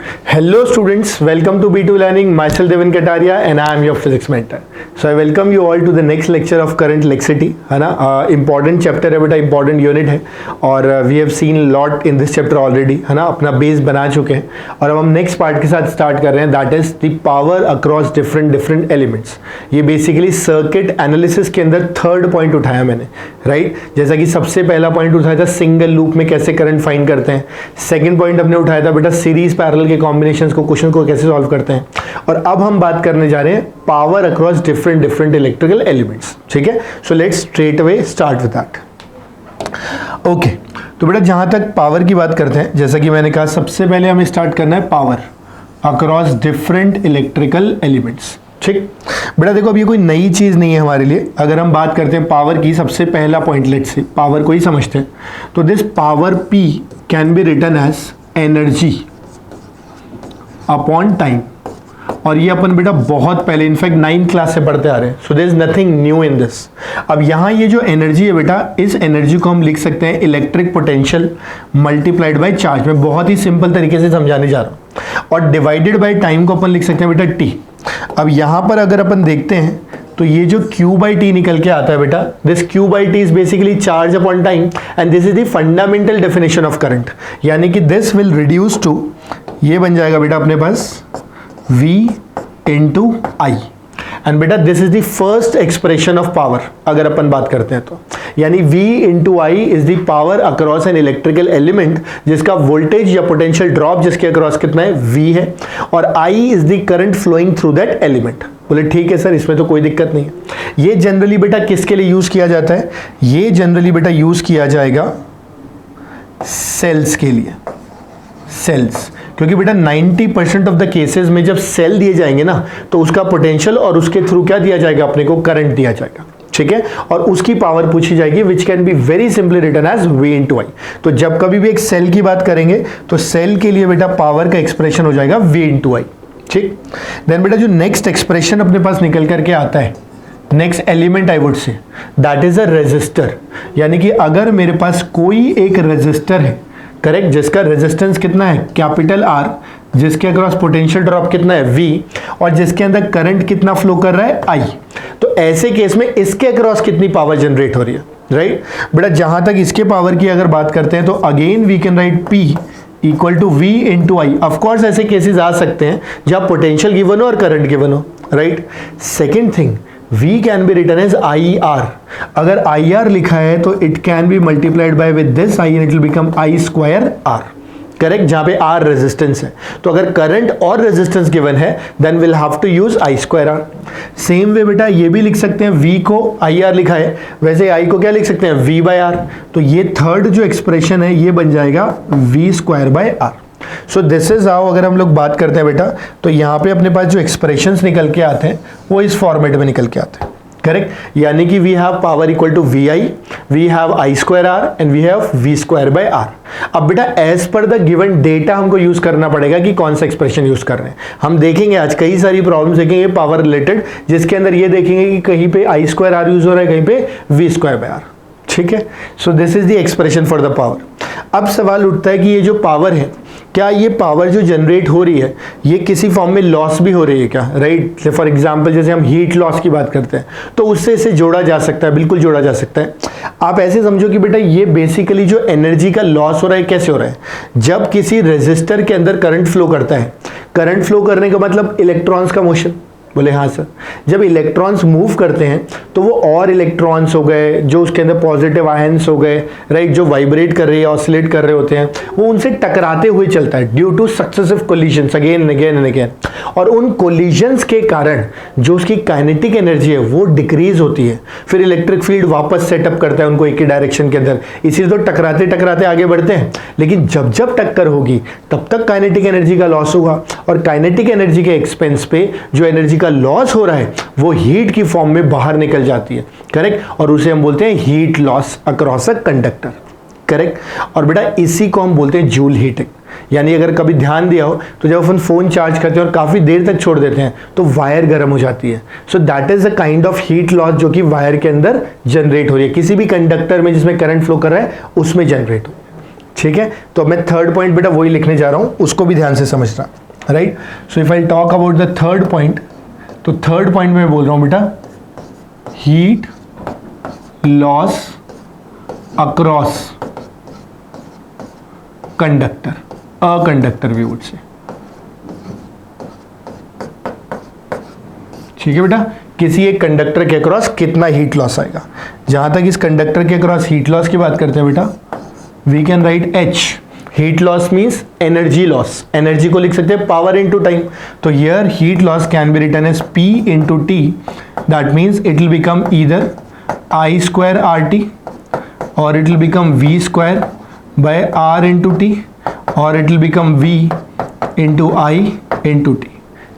Hello students, welcome to B2 Learning. Myself Devin Kataria and I am your physics mentor. So I welcome you all to the next lecture of current electricity, है ना. Important chapter है बेटा, important unit है और we have seen lot in this chapter already, है ना. अपना base बना चुके हैं और अब हम next part के साथ start कर रहे हैं, that is the power across different elements. ये basically circuit analysis के अंदर third point उठाया मैंने, right? जैसा कि सबसे पहला point उठाया था single loop में कैसे current find करते हैं, second point हमने उठाया था बेटा series parallel के कॉम्बिनेशंस को, क्वेश्चन को कैसे सॉल्व करते हैं, और अब हम बात करने जा रहे हैं power across different electrical elements. ठीक है, so let's straight away start with that. Okay, तो बेटा जहां तक पावर की बात करते हैं, जैसा कि मैंने कहा सबसे पहले हमें स्टार्ट करना है power across different electrical elements. ठीक बेटा, देखो अब ये कोई नई चीज नहीं है हमारे लिए. अगर हम बात करते हैं पावर की, सबसे पहला पॉइंट लेट्स से पावर को ही समझते हैं, तो this power P can be written as energy upon time. और ये अपन बेटा बहुत पहले इनफैक्ट 9th क्लास से पढ़ते आ रहे हैं, so there is nothing new in this. अब यहाँ ये जो एनर्जी है बेटा, इस एनर्जी को हम लिख सकते हैं electric potential multiplied by charge. मैं बहुत ही सिंपल तरीके से समझाने जा रहा हूँ. और डिवाइडेड बाय टाइम को अपन लिख सकते हैं बेटा T. अब यहाँ पर अगर अपन देखते हैं तो ये जो Q बाई टी निकल के आता है बेटा, this Q by T is basically charge upon time and this is the fundamental definition of current. यानी कि दिस विल रिड्यूस टू, ये बन जाएगा बेटा अपने पास V इंटू आई. एंड बेटा this is the first expression of power अगर अपन बात करते हैं तो, यानी V into I is the power across an electrical element जिसका वोल्टेज या पोटेंशियल ड्रॉप जिसके अक्रॉस कितना है V है, और I is the current flowing through that element. बोले ठीक है सर, इसमें तो कोई दिक्कत नहीं है. ये जनरली बेटा किसके लिए यूज किया जाता है? ये जनरली बेटा यूज किया जाएगा सेल्स के लिए. सेल्स, क्योंकि बेटा 90% ऑफ द केसेस में जब सेल दिए जाएंगे ना, तो उसका पोटेंशियल और उसके थ्रू क्या दिया जाएगा, अपने को करंट दिया जाएगा. ठीक है, और उसकी पावर पूछी जाएगी which can be very simply written as V into I. तो जब कभी भी एक सेल की बात करेंगे तो सेल के लिए बेटा पावर का एक्सप्रेशन हो जाएगा V इंटू आई. ठीक, देन बेटा जो नेक्स्ट एक्सप्रेशन अपने पास निकल करके आता है, next element I would say, that is a resistor. यानी कि अगर मेरे पास कोई एक रेजिस्टर है, करेक्ट, जिसका रेजिस्टेंस कितना है कैपिटल R, जिसके अक्रॉस पोटेंशियल ड्रॉप कितना है V, और जिसके अंदर करंट कितना फ्लो कर रहा है I, तो ऐसे केस में इसके अक्रॉस कितनी पावर जनरेट हो रही है, राइट. बेटा जहां तक इसके पावर की अगर बात करते हैं तो again we can write P equal to V into I. Of course ऐसे केसेस आ सकते हैं जहां पोटेंशियल गिवन हो और करंट गिवन हो, right. Second thing, V can be written as IR. अगर IR लिखा है तो it can be multiplied by with this I and it will become I square R. Correct, जहां पे R रेजिस्टेंस है. तो अगर करंट और रेजिस्टेंस गिवन है then will have to use I square R. Same way बेटा ये भी लिख सकते हैं, V को IR लिखा है, वैसे I को क्या लिख सकते हैं, V बाय R. तो ये थर्ड जो एक्सप्रेशन है ये बन जाएगा V square by R. So this is how अगर हम लोग बात करते हैं बेटा, तो यहाँ पे अपने पास जो एक्सप्रेशंस निकल के आते हैं वो इस फॉर्मेट में निकल के आते हैं. करेक्ट, यानी कि we have power equal to VI, we have I square R एंड वी हैव V स्क्वायर बाय R. अब बेटा as per the given data हमको यूज करना पड़ेगा कि कौन सा एक्सप्रेशन यूज कर रहे हैं. हम देखेंगे आज कई सारी प्रॉब्लम्स देखेंगे पावर रिलेटेड, जिसके अंदर ये देखेंगे कि कहीं पे I स्क्वायर R यूज हो रहा है, कहीं पे V स्क्वायर बाय R. ठीक है, so this is the expression for the power. अब सवाल उठता है कि ये जो पावर है, क्या ये पावर जो जनरेट हो रही है ये किसी फॉर्म में लॉस भी हो रही है क्या, राइट. फॉर एग्जांपल जैसे हम हीट लॉस की बात करते हैं तो उससे इसे जोड़ा जा सकता है, बिल्कुल जोड़ा जा सकता है. आप ऐसे समझो कि बेटा ये बेसिकली जो एनर्जी का लॉस हो रहा है कैसे हो रहा है, जब किसी रेजिस्टर के अंदर करंट फ्लो करता है. करंट फ्लो करने का मतलब इलेक्ट्रॉन्स का मोशन. बोले हाँ सर, जब इलेक्ट्रॉन्स मूव करते हैं तो वो और इलेक्ट्रॉन्स हो गए जो उसके अंदर पॉजिटिव आयंस हो गए, राइट, जो वाइब्रेट कर रही है, ऑसिलेट कर रहे होते हैं, वो उनसे टकराते हुए चलता है due two successive collisions again and again and again. और उन कोलिजन्स के कारण जो उसकी काइनेटिक एनर्जी है वो डिक्रीज होती है. फिर इलेक्ट्रिक फील्ड वापस सेटअप करता है उनको एक ही डायरेक्शन के अंदर. इसी तो टकराते टकराते आगे बढ़ते हैं, लेकिन जब जब टक्कर होगी तब तक काइनेटिक एनर्जी का लॉस होगा, और काइनेटिक एनर्जी के एक्सपेंस पे जो एनर्जी का लॉस हो रहा है वो हीट की फॉर्म में बाहर निकल जाती है. करेक्ट, और उसे हम बोलते हैं heat loss across a conductor. Correct, और बेटा इसी को हम बोलते हैं जूल हीटिंग. यानी अगर कभी ध्यान दिया हो तो जब अपन फोन चार्ज करते हैं और काफी देर तक छोड़ देते हैं तो वायर गर्म हो जाती है. So that is a kind of heat loss जो कि वायर के अंदर जनरेट हो रही है, किसी भी कंडक्टर में जिसमें करंट फ्लो कर रहा है उसमें जनरेट हो. ठीक है, तो मैं थर्ड पॉइंट बेटा वही लिखने जा रहा हूं, उसको भी ध्यान से समझना, right. So if I talk about the third point, तो थर्ड पॉइंट में बोल रहा हूं बेटा heat loss across conductor, a conductor we would say, ठीक है बेटा, किसी एक कंडक्टर के अक्रॉस कितना हीट लॉस आएगा। जहां तक इस कंडक्टर के अक्रॉस हीट लॉस की बात करते हैं बेटा, we can write H, heat loss means energy loss, energy को लिख सकते हैं पावर इनटू टाइम, तो here heat loss can be written as P into T, that means it will become either I square R T or it will become V square by R into T or it will become V into I into T,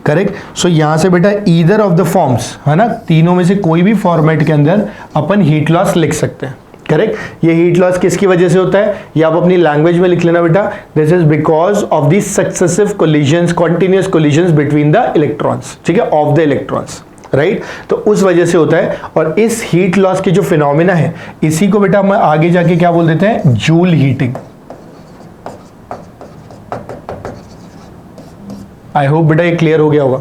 correct. So यहां से बेटा either of the forms, है ना, तीनों में से कोई भी फॉर्मेट के अंदर अपन हीट लॉस लिख सकते हैं, करेक्ट। ये हीट लॉस किसकी वजह से होता है, ये आप अपनी लैंग्वेज में लिख लेना बेटा, this is because of the successive collisions, continuous collisions between the electrons, ठीक है, ऑफ द इलेक्ट्रॉन्स, राइट। तो उस वजह से होता है, और इस हीट लॉस की जो फिनोमिना है, इसी को बेटा हम आगे जाके क्या बोल देते हैं, जूल हीटिंग। आई होप बेटा ये क्लियर हो गया होगा,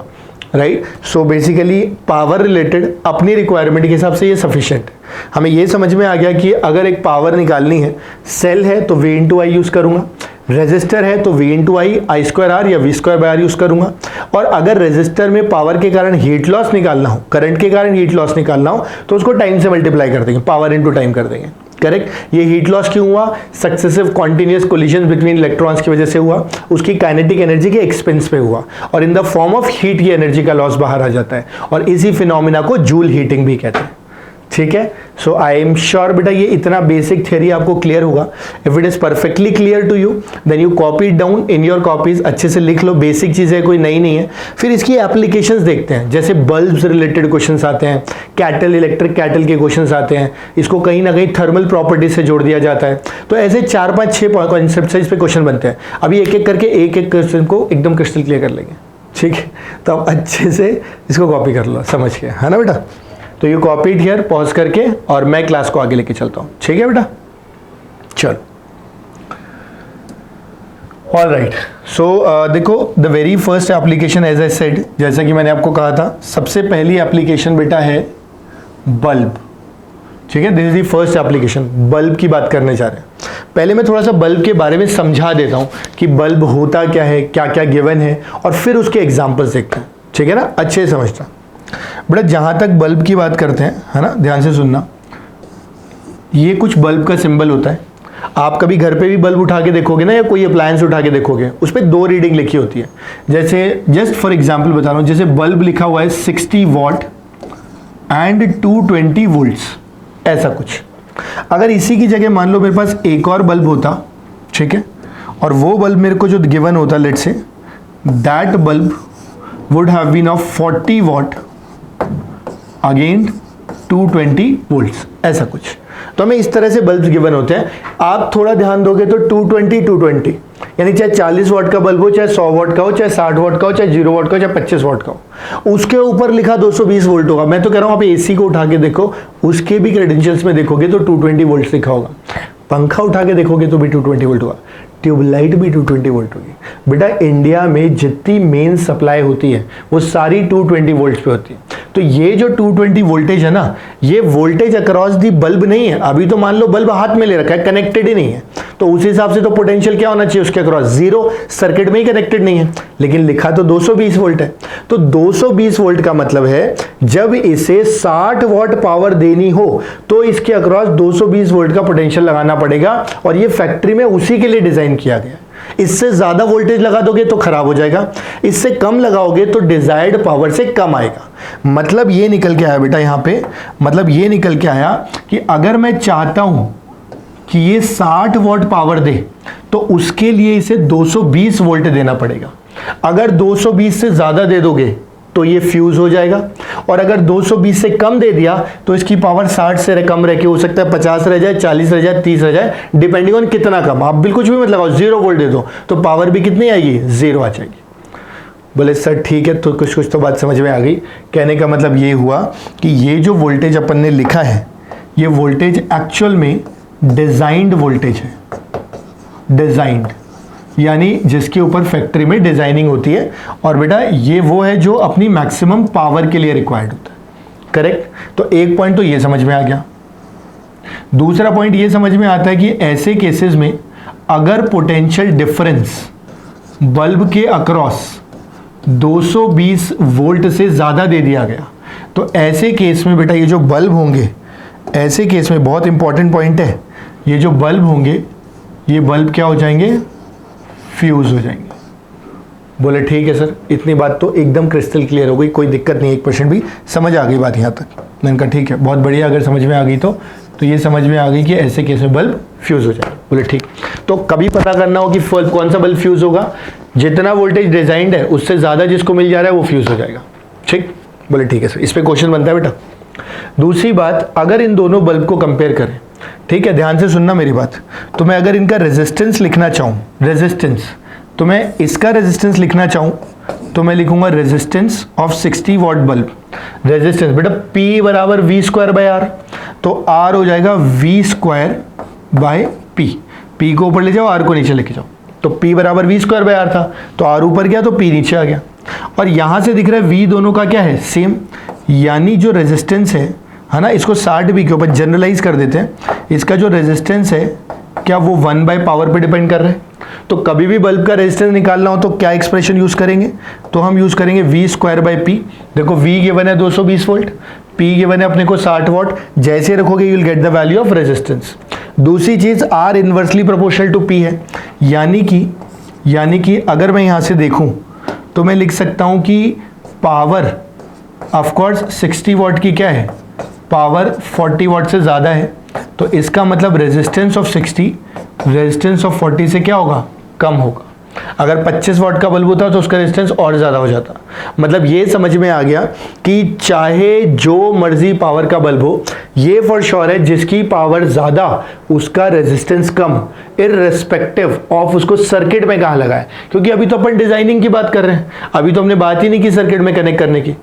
right. So basically power related अपनी रिक्वायरमेंट के हिसाब से ये सफिशिएंट है। हमें ये समझ में आ गया कि अगर एक पावर निकालनी है, सेल है तो V इंटू आई यूज करूंगा, रेजिस्टर है तो V into I square R या V square by R use करूंगा, और अगर रेजिस्टर में पावर के कारण हीट लॉस निकालना हो, करंट के कारण हीट लॉस निकालना हो, तो उसको टाइम से मल्टीप्लाई कर देंगे, पावर इंटू टाइम कर देंगे, करेक्ट। ये हीट लॉस क्यों हुआ, successive continuous collision between electrons की वजह से हुआ, उसकी काइनेटिक एनर्जी के एक्सपेंस पे हुआ, और इन द फॉर्म ऑफ हीट ये एनर्जी का लॉस बाहर आ जाता है, और इसी फिनोमिना को जूल हीटिंग भी कहते हैं, ठीक है। सो आई एम श्योर बेटा ये इतना बेसिक थ्योरी आपको क्लियर होगा। If it is perfectly clear to you then you copy it down in your copies, अच्छे से लिख लो, बेसिक चीजें कोई नई नहीं है। फिर इसकी एप्लीकेशंस देखते हैं, जैसे बल्ब्स रिलेटेड क्वेश्चंस आते हैं, कैटल, इलेक्ट्रिक कैटल के क्वेश्चंस आते हैं, इसको कहीं ना कहीं थर्मल प्रॉपर्टीज से जोड़ दिया जाता है, तो ऐसे 4 5 6 कॉन्सेप्ट से इस पे क्वेश्चन बनते हैं। अभी एक एक करके एक एक क्वेश्चन को एकदम क्रिस्टल क्लियर कर लेंगे, ठीक है। तो आप अच्छे से इसको कॉपी कर लो, समझ के, है ना बेटा। तो you copy it here, pause करके, और मैं क्लास को आगे लेके चलता हूं, ठीक है बेटा। चलो, ऑल राइट। सो देखो, the very first application as I said, जैसा कि मैंने आपको कहा था, सबसे पहली एप्लीकेशन बेटा है बल्ब, ठीक है। This is the first application, bulb की बात करने जा रहे हैं। पहले मैं थोड़ा सा बल्ब के बारे में समझा देता हूं कि बल्ब होता क्या है, क्या क्या गिवन है, और फिर उसके एग्जाम्पल्स देखते हैं, ठीक है ना, अच्छे से समझना बेटा। जहां तक बल्ब की बात करते हैं, है ना, ध्यान से सुनना, ये कुछ बल्ब का सिंबल होता है। आप कभी घर पे भी बल्ब उठा के देखोगे ना, या कोई अप्लायंस उठा के देखोगे, उस पर 2 रीडिंग लिखी होती है। जैसे जस्ट फॉर एग्जांपल बता रहा हूं, जैसे बल्ब लिखा हुआ है 60 वॉट एंड 220 वोल्ट्स, ऐसा कुछ। अगर इसी की जगह मान लो मेरे पास एक और बल्ब होता, ठीक है, और वो बल्ब मेरे को जो गिवन होता, let's say that bulb would have been of 40 watt again 220 volts, ऐसा कुछ। तो हमें इस तरह से बल्ब्स गिवन होते हैं। आप थोड़ा ध्यान दोगे तो 220 यानी चाहे 40 वॉट का बल्ब हो, चाहे 100 वॉट का हो, चाहे 60 वॉट का हो, चाहे 0 वॉट का हो, चाहे 25 वॉट का हो, उसके ऊपर लिखा 220 वोल्ट होगा। मैं तो कह रहा हूं आप एसी को उठा के देखो, उसके भी क्रेडेंशियल्स में देखोगे तो 220 वोल्ट लिखा होगा। पंखा उठा के देखोगे तो भी 220 वोल्ट होगा, ट्यूबलाइट भी 220 वोल्ट होगी। बेटा इंडिया में जितनी मेन सप्लाई होती है वो सारी 220 वोल्ट पे होती है। तो ये जो 220 वोल्टेज है ना, ये वोल्टेज अक्रॉस दी बल्ब नहीं है। अभी तो मान लो बल्ब हाथ में ले रखा है, कनेक्टेड ही नहीं है, तो उस हिसाब से तो पोटेंशियल क्या होना चाहिए उसके अक्रॉस, 0, सर्किट में ही कनेक्टेड नहीं है, लेकिन लिखा तो 220 वोल्ट है। तो 220 वोल्ट का मतलब है जब इसे 60 वॉट पावर देनी हो तो इसके अक्रॉस 220 वोल्ट का पोटेंशियल लगाना पड़ेगा, और ये फैक्ट्री में उसी के लिए डिजाइन किया गया। इससे ज्यादा वोल्टेज लगा दोगे तो खराब हो जाएगा, इससे कम लगाओगे तो डिजायर्ड पावर से कम आएगा। मतलब ये निकल के आया बेटा यहां पे, मतलब ये निकल के आया कि अगर मैं चाहता हूं कि ये 60 वॉट पावर दे तो उसके लिए इसे 220 वोल्ट देना पड़ेगा। अगर 220 से ज्यादा दे दोगे तो ये फ्यूज हो जाएगा, और अगर 220 से कम दे दिया तो इसकी पावर 60 से कम रह के हो सकता है 50 रह जाए, 40 रह जाए, 30 रह जाए, डिपेंडिंग ऑन कितना कम। आप बिल्कुल कुछ भी मत लगाओ, 0 वोल्ट दे दो तो पावर भी कितनी आएगी, 0 आ जाएगी। बोले सर ठीक है, तो कुछ कुछ तो बात समझ में आ गई। कहने का मतलब ये हुआ कि ये जो वोल्टेज अपन ने लिखा है, ये वोल्टेज एक्चुअल में डिजाइंड वोल्टेज है। डिजाइंड, यानी जिसके ऊपर फैक्ट्री में डिजाइनिंग होती है, और बेटा ये वो है जो अपनी मैक्सिमम पावर के लिए रिक्वायर्ड होता है। करेक्ट। तो एक पॉइंट तो ये समझ में आ गया। दूसरा पॉइंट ये समझ में आता है कि ऐसे केसेस में अगर पोटेंशियल डिफरेंस बल्ब के अक्रॉस 220 वोल्ट से ज़्यादा दे दिया गया, तो ऐसे केस में बेटा ये जो बल्ब होंगे, ऐसे केस में बहुत इंपॉर्टेंट पॉइंट है, ये जो बल्ब होंगे ये बल्ब क्या हो जाएंगे, फ्यूज हो जाएंगे। बोले ठीक है सर, इतनी बात तो एकदम क्रिस्टल क्लियर हो गई, कोई दिक्कत नहीं, 1% भी समझ आ गई बात यहाँ तक। मैंने कहा ठीक है, बहुत बढ़िया, अगर समझ में आ गई तो ये समझ में आ गई कि ऐसे केस में बल्ब फ्यूज हो जाए। बोले ठीक। तो कभी पता करना हो कि कौन सा बल्ब फ्यूज होगा, जितना वोल्टेज डिजाइंड है उससे ज़्यादा जिसको मिल जा रहा है वो फ्यूज हो जाएगा। ठीक। बोले ठीक है सर, इस पर क्वेश्चन बनता है बेटा। दूसरी बात, अगर इन दोनों बल्ब को कंपेयर करें, ठीक है, ध्यान से सुनना मेरी बात, तो मैं अगर इनका रेजिस्टेंस लिखना चाहूँ, रेजिस्टेंस, तो मैं इसका रेजिस्टेंस लिखना चाहूँ तो मैं लिखूंगा resistance of 60 what bulb. Resistance बेटा P बराबर V स्क्वायर बाय R, तो R हो जाएगा V square bye P। P को ऊपर ले जाओ, R को नीचे लेके जाओ, तो P बराबर V स्क्वायर बाय R था, तो R ऊपर गया तो P नीचे आ गया। और यहां से दिख रहा है V दोनों का क्या है, सेम, यानी जो रेजिस्टेंस है ना, इसको 60V के ऊपर जनरलाइज कर देते हैं, इसका जो रेजिस्टेंस है क्या वो 1 बाय पावर पे डिपेंड कर रहा है। तो कभी भी बल्ब का रेजिस्टेंस निकालना हो तो क्या एक्सप्रेशन यूज करेंगे, तो हम यूज करेंगे V स्क्वायर बाय P। देखो V गिवन है 220 वोल्ट, P गिवन है अपने को 60 वॉट, जैसे रखोगे you will get the value of resistance. दूसरी चीज R inversely proportional to P है, यानी कि अगर मैं यहां से देखूं तो मैं लिख सकता हूं कि पावर ऑफ कोर्स 60 वॉट की क्या है, पावर 40 वॉट से ज़्यादा है, तो इसका मतलब रेजिस्टेंस ऑफ 60 रेजिस्टेंस ऑफ 40 से क्या होगा, कम होगा। अगर 25 वॉट का बल्ब होता तो उसका रेजिस्टेंस और ज़्यादा हो जाता। मतलब ये समझ में आ गया कि चाहे जो मर्जी पावर का बल्ब हो, ये फॉर श्योर है जिसकी पावर ज़्यादा उसका रेजिस्टेंस कम, इररिस्पेक्टिव ऑफ उसको सर्किट में कहाँ लगा है। क्योंकि अभी तो अपन डिजाइनिंग की बात कर रहे हैं, अभी तो हमने बात ही नहीं की सर्किट में कनेक्ट करने की।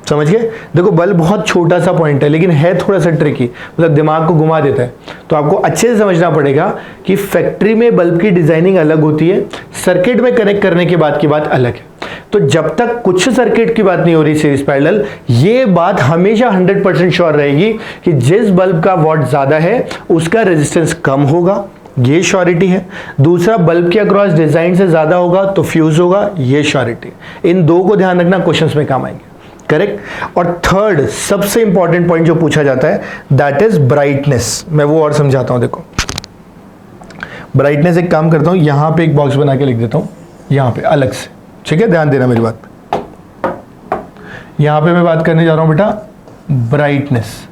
समझ गए। देखो बल्ब बहुत छोटा सा पॉइंट है लेकिन है थोड़ा सा ट्रिकी, मतलब दिमाग को घुमा देता है, तो आपको अच्छे से समझना पड़ेगा कि फैक्ट्री में बल्ब की डिजाइनिंग अलग होती है, सर्किट में कनेक्ट करने के बाद की बात अलग है। तो जब तक कुछ सर्किट की बात नहीं हो रही सीरीज पैरेलल, ये बात हमेशा 100% श्योर रहेगी कि जिस बल्ब का वॉट ज्यादा है उसका रेजिस्टेंस कम होगा, ये श्योरिटी है। दूसरा, बल्ब के अक्रॉस डिजाइन से ज्यादा होगा तो फ्यूज होगा, ये श्योरिटी। इन दो को ध्यान रखना, क्वेश्चंस में काम आएंगे। करेक्ट। और थर्ड सबसे इंपॉर्टेंट पॉइंट जो पूछा जाता है दैट इज ब्राइटनेस। मैं वो और समझाता हूं। देखो ब्राइटनेस, एक काम करता हूं, यहां पे एक बॉक्स बना के लिख देता हूं, यहां पे अलग से, ठीक है, ध्यान देना मेरी बात पे। यहां पे मैं बात करने जा रहा हूं बेटा ब्राइटनेस।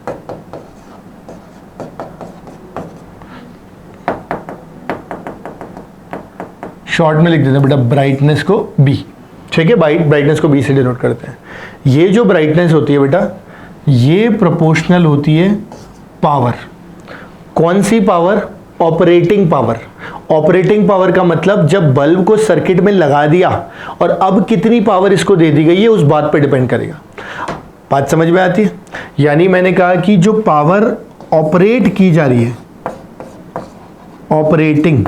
शॉर्ट में लिख देते हैं बेटा ब्राइटनेस को B, ठीक है, ब्राइटनेस को B से डिनोट करते हैं। ये जो ब्राइटनेस होती है बेटा, ये प्रोपोर्शनल होती है पावर। कौन सी power? Operating power. Operating power का मतलब जब बल्ब को सर्किट में लगा दिया और अब कितनी पावर इसको दे दी गई है उस बात पे डिपेंड करेगा। बात समझ में आती है? यानी मैंने कहा कि जो पावर ऑपरेट की जा रही है, ऑपरेटिंग,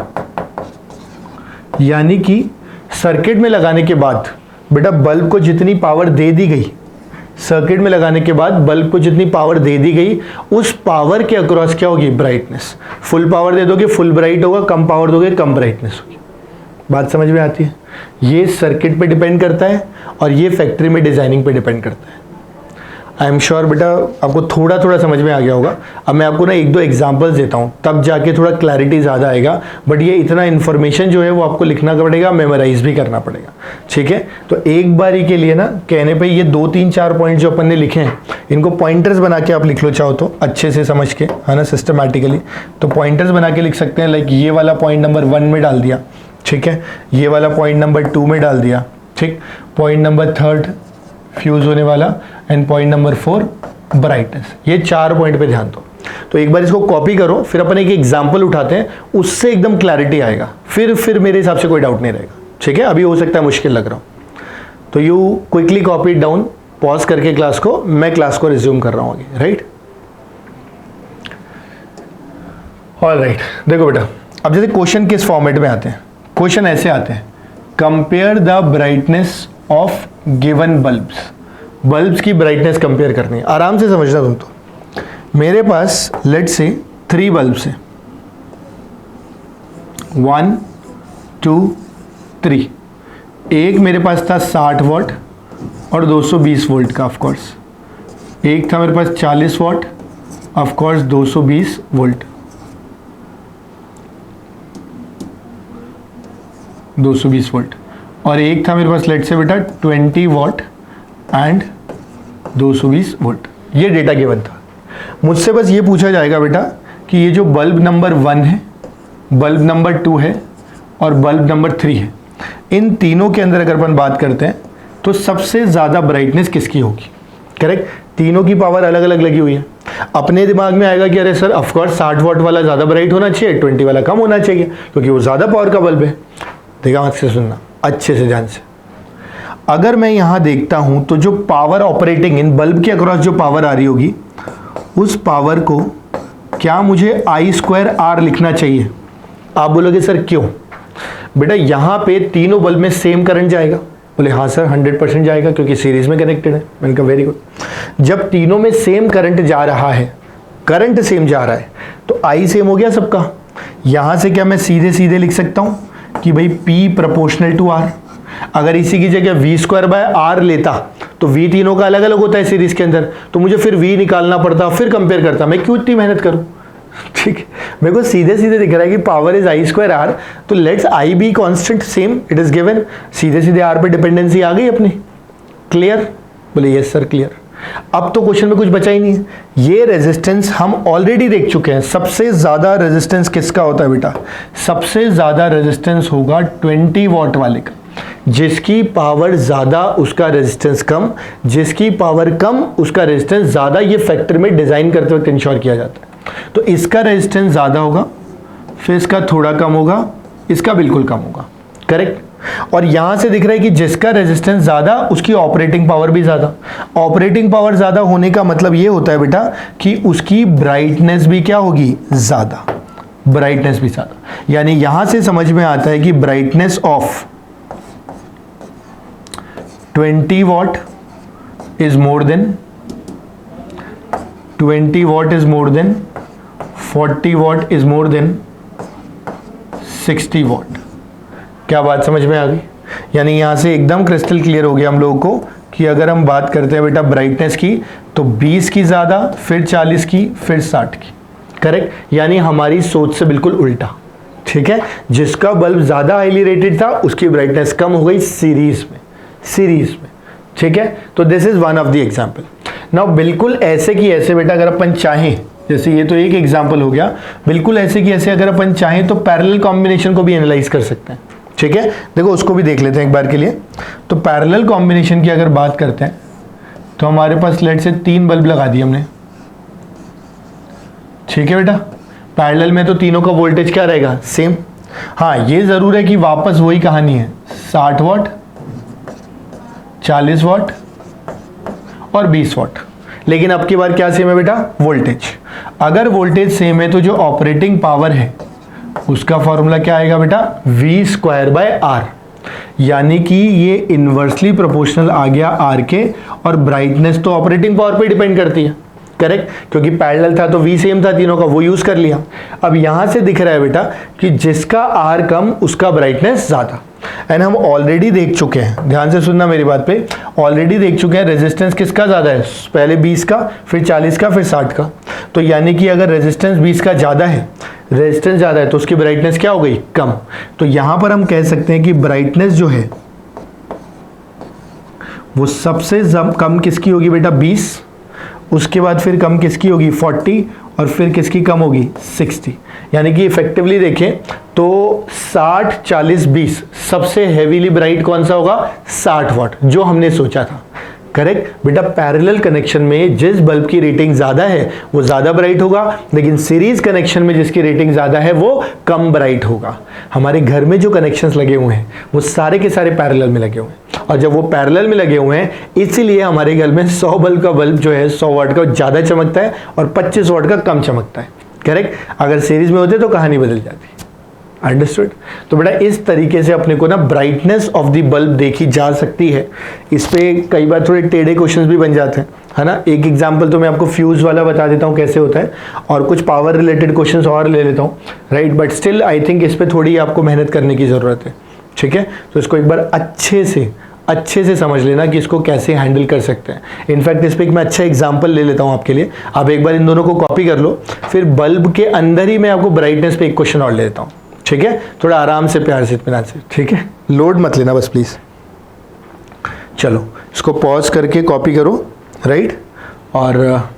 यानी कि सर्किट में लगाने के बाद बेटा बल्ब को जितनी पावर दे दी गई, सर्किट में लगाने के बाद बल्ब को जितनी पावर दे दी गई, उस पावर के अक्रॉस क्या होगी? ब्राइटनेस। फुल पावर दे दोगे फुल ब्राइट होगा, कम पावर दोगे कम ब्राइटनेस होगी। बात समझ में आती है? ये सर्किट पे डिपेंड करता है और ये फैक्ट्री में डिजाइनिंग पे डिपेंड करता है। आई एम श्योर बेटा आपको थोड़ा थोड़ा समझ में आ गया होगा। अब मैं आपको ना एक दो एग्जांपल्स देता हूँ, तब जाके थोड़ा क्लैरिटी ज़्यादा आएगा। बट ये इतना इन्फॉर्मेशन जो है वो आपको लिखना पड़ेगा, मेमोराइज भी करना पड़ेगा, ठीक है। तो एक बारी के लिए ना कहने पे ये 2 3 4 पॉइंट जो अपन ने लिखे हैं, इनको पॉइंटर्स बना के आप लिख लो चाहो तो, अच्छे से समझ के, है ना, सिस्टमैटिकली। तो पॉइंटर्स बना के लिख सकते हैं, लाइक ये वाला पॉइंट नंबर 1 में डाल दिया, ठीक है, ये वाला पॉइंट नंबर 2 में डाल दिया, ठीक, पॉइंट नंबर 3 फ्यूज होने वाला, एंड पॉइंट नंबर 4 ब्राइटनेस। ये 4 पॉइंट पे ध्यान दो। तो एक बार इसको कॉपी करो, फिर अपन एक एग्जांपल उठाते हैं, उससे एकदम क्लैरिटी आएगा, फिर मेरे हिसाब से कोई डाउट नहीं रहेगा, ठीक है। अभी हो सकता है मुश्किल लग रहा हो, तो you quickly copy down, pause करके क्लास को, मैं क्लास को रिज्यूम कर रहा हूँ आगे, राइट। ऑल राइट, देखो बेटा अब जैसे क्वेश्चन किस फॉर्मेट में आते हैं, क्वेश्चन ऐसे आते हैं, compare the brightness of given bulbs. Bulbs की ब्राइटनेस कंपेयर करनी है, आराम से समझना तुम। तो मेरे पास लेट्स से 3 बल्ब्स हैं, 1 2 3। एक मेरे पास था 60 वॉट और 220 वोल्ट का, ऑफ कोर्स। एक था मेरे पास 40 what, of course 220 volt, 220 volt. और एक था मेरे पास लेट से बेटा 20 वॉट एंड 220 वोल्ट। ये डेटा गिवन था। मुझसे बस ये पूछा जाएगा बेटा कि ये जो बल्ब नंबर 1 है, बल्ब नंबर 2 है और बल्ब नंबर 3 है, इन तीनों के अंदर अगर अपन बात करते हैं तो सबसे ज़्यादा ब्राइटनेस किसकी होगी। करेक्ट, तीनों की पावर अलग अलग लगी हुई है। अपने दिमाग में आएगा कि अरे सर ऑफकोर्स 60 वॉट वाला ज़्यादा ब्राइट होना चाहिए, 20 वाला कम होना चाहिए, क्योंकि वो ज़्यादा पावर का बल्ब है। देखा, मत से सुनना अच्छे से, ध्यान से। अगर मैं यहाँ देखता हूँ तो जो पावर ऑपरेटिंग इन बल्ब के अक्रॉस जो पावर आ रही होगी, उस पावर को क्या मुझे I²R लिखना चाहिए। आप बोलोगे सर क्यों? बेटा यहाँ पे तीनों बल्ब में सेम करंट जाएगा। बोले हाँ सर 100% जाएगा, क्योंकि सीरीज में कनेक्टेड है। मैंने कहा वेरी गुड। जब तीनों में सेम करंट जा रहा है, करंट सेम जा रहा है, तो I सेम हो गया सबका। यहाँ से क्या मैं सीधे सीधे लिख सकता हूँ कि भाई P प्रोपोर्शनल टू R। अगर इसी की जगह V²/R लेता तो V तीनों का अलग अलग होता है सीरीज के अंदर, तो मुझे फिर V निकालना पड़ता, फिर कंपेयर करता। मैं क्यों इतनी मेहनत करूं? ठीक है, मेरे को सीधे सीधे दिख रहा है कि पावर इज I²R, तो let's I be constant, same it is given. सीधे सीधे R पे डिपेंडेंसी आ गई अपनी। क्लियर? बोले यस सर क्लियर। अब तो क्वेश्चन में कुछ बचा ही नहीं है। ये रेजिस्टेंस हम ऑलरेडी देख चुके हैं। सबसे ज्यादा रेजिस्टेंस किसका होता है बेटा? सबसे ज्यादा रेजिस्टेंस होगा 20 वॉट वाले का। जिसकी पावर ज्यादा उसका रेजिस्टेंस कम, जिसकी पावर कम उसका रेजिस्टेंस ज्यादा। ये फैक्टर में डिजाइन करते वक्त इंश्योर किया जाता है। तो इसका रेजिस्टेंस ज्यादा होगा, फिर इसका थोड़ा कम होगा, इसका बिल्कुल कम होगा। करेक्ट? और यहां से दिख रहा है कि जिसका रेजिस्टेंस ज्यादा उसकी ऑपरेटिंग पावर भी ज्यादा। ऑपरेटिंग पावर ज्यादा होने का मतलब ये होता है बेटा कि उसकी ब्राइटनेस भी क्या होगी? ज्यादा। ब्राइटनेस भी ज्यादा, यानी यहां से समझ में आता है कि brightness of 20 what is more than 20 watt is more than 40 watt is more than 60 watt। क्या बात समझ में आ गई? यानी यहां से एकदम क्रिस्टल क्लियर हो गया हम लोगों को कि अगर हम बात करते हैं बेटा ब्राइटनेस की, तो 20 की ज्यादा, फिर 40 की, फिर 60 की। करेक्ट? यानी हमारी सोच से बिल्कुल उल्टा। ठीक है, जिसका बल्ब ज्यादा हाईली रेटेड था उसकी ब्राइटनेस कम हो गई सीरीज में। ठीक है, तो this is one of the example. Now बिल्कुल ऐसे की ऐसे बेटा अगर अपन चाहें, जैसे ये तो एक एग्जाम्पल हो गया, बिल्कुल ऐसे की ऐसे अगर अपन चाहें तो पैरेलल कॉम्बिनेशन को भी एनालाइज कर सकते हैं। ठीक है, देखो उसको भी देख लेते हैं एक बार के लिए। तो पैरेलल कॉम्बिनेशन की अगर बात करते हैं तो हमारे पास लेट से 3 बल्ब लगा दिए हमने। ठीक है बेटा, पैरेलल में तो तीनों का वोल्टेज क्या रहेगा? सेम। हाँ, ये जरूर है कि वापस वही कहानी है, 60 वॉट, 40 वॉट और 20 वॉट। लेकिन अब की बार क्या सेम है बेटा? वोल्टेज। अगर वोल्टेज सेम है तो जो ऑपरेटिंग पावर है उसका फॉर्मूला क्या आएगा बेटा? V²/R। यानी कि ये इनवर्सली प्रोपोर्शनल आ गया R के, और ब्राइटनेस तो ऑपरेटिंग पावर पे डिपेंड करती है। करेक्ट? क्योंकि पैरेलल था तो V सेम था तीनों का, वो यूज कर लिया। अब यहां से दिख रहा है बेटा कि जिसका R कम उसका ब्राइटनेस ज्यादा। एंड हम ऑलरेडी देख चुके हैं, ध्यान से सुनना मेरी बात पे, ऑलरेडी देख चुके हैं रेजिस्टेंस किसका ज्यादा है। पहले 20 का, फिर 40 का, फिर 60 का। तो यानी कि अगर रेजिस्टेंस 20 का ज्यादा है, रेजिस्टेंस ज्यादा है, तो उसकी ब्राइटनेस क्या हो गई? कम। तो यहां पर हम कह सकते हैं कि ब्राइटनेस जो है वो सबसे कम किसकी होगी बेटा? 20। उसके बाद फिर कम किसकी होगी? 40। और फिर किसकी कम होगी? 60। यानी कि इफेक्टिवली देखें तो 60, 40, 20 सबसे हेवीली ब्राइट कौन सा होगा? 60 वॉट, जो हमने सोचा था। करेक्ट बेटा, पैरेलल कनेक्शन में जिस बल्ब की रेटिंग ज्यादा है वो ज्यादा ब्राइट होगा, लेकिन सीरीज कनेक्शन में जिसकी रेटिंग ज्यादा है वो कम ब्राइट होगा। हमारे घर में जो कनेक्शंस लगे हुए हैं वो सारे के सारे पैरेलल में लगे हुए हैं, और जब वो पैरेलल में लगे हुए हैं इसीलिए हमारे घर में 100 बल्ब का बल्ब जो है 100 वाट का ज्यादा चमकता है और 25 वाट का कम चमकता है। करेक्ट? अगर सीरीज में होते तो कहानी बदल जाती। अंडरस्टूड। तो बेटा इस तरीके से अपने को ना ब्राइटनेस ऑफ द बल्ब देखी जा सकती है। इस पे कई बार थोड़े टेढ़े क्वेश्चंस भी बन जाते हैं, है ना। एक एग्जांपल तो मैं आपको फ्यूज वाला बता देता हूँ कैसे होता है, और कुछ पावर रिलेटेड क्वेश्चंस और ले लेता हूँ, right. But still I think इस पे थोड़ी आपको मेहनत करने की ज़रूरत है, ठीक है। तो इसको एक बार अच्छे से समझ लेना कि इसको कैसे हैंडल कर सकते हैं। इनफैक्ट इस पर मैं अच्छा एग्जांपल ले लेता हूँ आपके लिए। आप एक बार इन दोनों को कॉपी कर लो, फिर बल्ब के अंदर ही मैं आपको ब्राइटनेस पे एक क्वेश्चन और ले लेता हूँ, ठीक है। थोड़ा आराम से, प्यार से, इत्मीनान से, ठीक है। लोड मत लेना बस प्लीज। चलो इसको पॉज करके कॉपी करो, राइट, और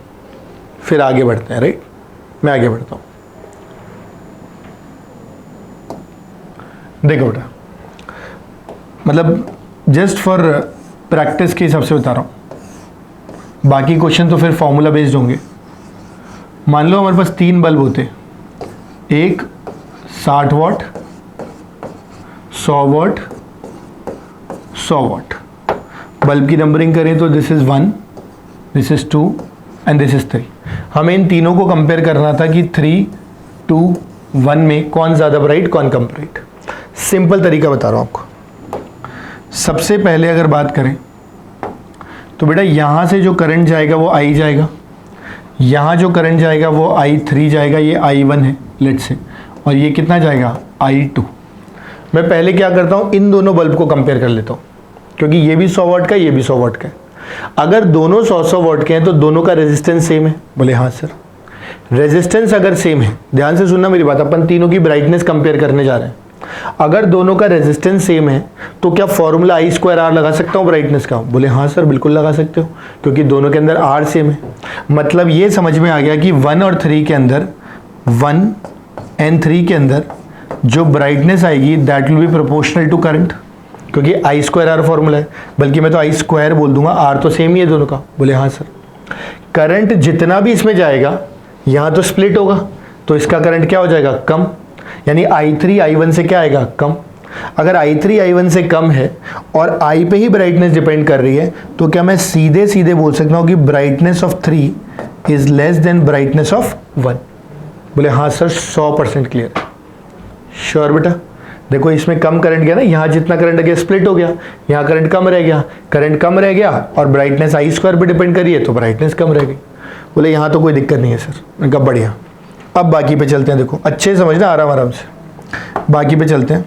फिर आगे बढ़ते हैं, राइट। मैं आगे बढ़ता हूँ। देखो बेटा, मतलब जस्ट फॉर प्रैक्टिस के हिसाब से बता रहा हूँ, बाकी क्वेश्चन तो फिर फॉर्मूला बेस्ड होंगे। मान लो हमारे पास 3 बल्ब होते, एक 60 वाट, 100 वाट, 100 वाट। बल्ब की नंबरिंग करें तो this is 1, this is 2 and this is 3। हमें इन तीनों को कंपेयर करना था कि 3, 2, 1 में कौन ज़्यादा ब्राइट, कौन कम ब्राइट। सिंपल तरीका बता रहा हूँ आपको। सबसे पहले अगर बात करें तो बेटा यहाँ से जो करंट जाएगा वो I जाएगा, यहाँ जो करंट जाएगा वो I3 जाएगा, ये I1 है लेट से, और ये कितना जाएगा I2। मैं पहले क्या करता हूँ, इन दोनों बल्ब को कंपेयर कर लेता हूँ, क्योंकि ये भी 100 वाट का, ये भी 100 वाट का है। अगर दोनों 100 वाट के हैं तो दोनों का रेजिस्टेंस सेम है। बोले हाँ सर। रेजिस्टेंस अगर सेम है, ध्यान से सुनना मेरी बात, अपन तीनों की ब्राइटनेस कंपेयर करने जा रहे हैं। अगर दोनों का रेजिस्टेंस सेम है तो क्या फॉर्मूला I²R लगा सकता हूँ ब्राइटनेस का? बोले हाँ सर बिल्कुल लगा सकते हो, क्योंकि दोनों के अंदर R सेम है। मतलब ये समझ में आ गया कि 1 और 3 के अंदर, 1 एंड 3 के अंदर जो ब्राइटनेस आएगी that will be proportional to current, क्योंकि I²R फॉर्मूला है। बल्कि मैं तो I² बोल दूंगा, R तो सेम ही है दोनों का। बोले हाँ सर। करंट जितना भी इसमें जाएगा यहाँ तो स्प्लिट होगा, तो इसका करंट क्या हो जाएगा, कम। यानी I3 I1 से क्या आएगा, कम। अगर I3 I1 से कम है और I पे ही ब्राइटनेस डिपेंड कर रही है, तो क्या मैं सीधे सीधे बोल सकता हूँ कि brightness of 3 is less than brightness of 1? बोले हाँ सर 100% क्लियर है। श्योर बेटा। देखो इसमें कम करंट गया ना, यहाँ जितना करंट गया स्प्लिट हो गया, यहाँ करंट कम रह गया, करंट कम रह गया और ब्राइटनेस I² पे डिपेंड करी है तो ब्राइटनेस कम रह गई। बोले यहाँ तो कोई दिक्कत नहीं है सर। मैंने कहा बढ़िया। अब बाकी पे चलते हैं। देखो अच्छे समझना, आराम आराम से बाकी पे चलते हैं।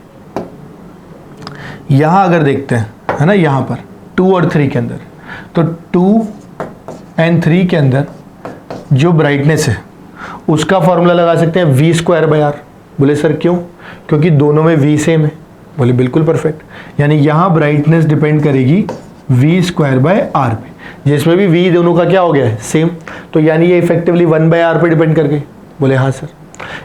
यहाँ अगर देखते हैं, है ना, यहाँ पर 2 और 3 के अंदर, तो 2 एंड 3 के अंदर जो ब्राइटनेस है उसका फॉर्मूला लगा सकते हैं V²/R। बोले सर क्यों? क्योंकि दोनों में V सेम है। बोले बिल्कुल परफेक्ट। यानी यहाँ ब्राइटनेस डिपेंड करेगी V²/R पे, जिसमें भी V दोनों का क्या हो गया है, सेम। तो यानी ये इफेक्टिवली 1/R पे डिपेंड कर गई। बोले हाँ सर।